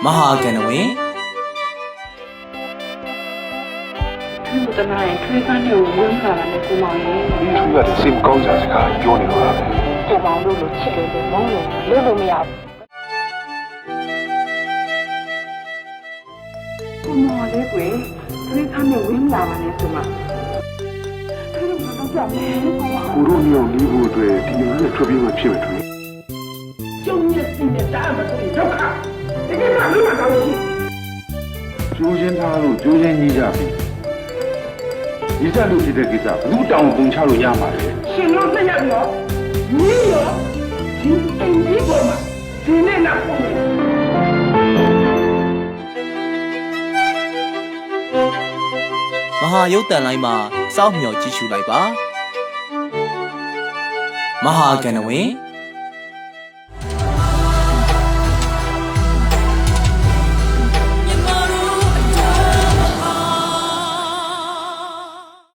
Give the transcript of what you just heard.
မဟာကဏ္ဍဝင်သူတမန်ထွေးခန်းတွေကိုဝင်ခါတာနဲ့ကိုမောင်ရဲ့ဒီသူကလည်းစိတ်မကောင်းစရာစကားပြောနေတော့တာပဲကိုမောင်တို့လိုချစ်တယ်လို့မောင်းလို့မရဘူးကိုမောင်လေးကွယ်ထွေးခန်းတွေဝင်လာပါနဲ့ဆိုမှသူတို့ကတော့ကြောက်နေလို့ကိုတို့မျိုးလေးဖို့အတွက်ဒီလိုနဲ့ထွက်ပြေးမှဖြစ်မယ်ထွေးကျုံရဲ့စင်နဲ့တားမဆိုရင်ဒုက္ခဒီကိစ္စလုံးဝကောင်းရှိကျိုးချင်းသားလို့ကျိုးချင်းကြီးကြပြီဒီစလို့ဖြစ်တဲ့ကိစ္စဘလူတောင်ပုံချလို့ရမှာလေရှင်တို့နှစ်ယောက်ရောညီရောဒီအိမ်ကြီးပေါ်မှာဒီနေ့နောက်ပုံမဟာရုပ်တန်လိုင်းမှာစောင့်မျှော်ကြည့်ရှုလိုက်ပါမဟာကဏ္ဍဝင်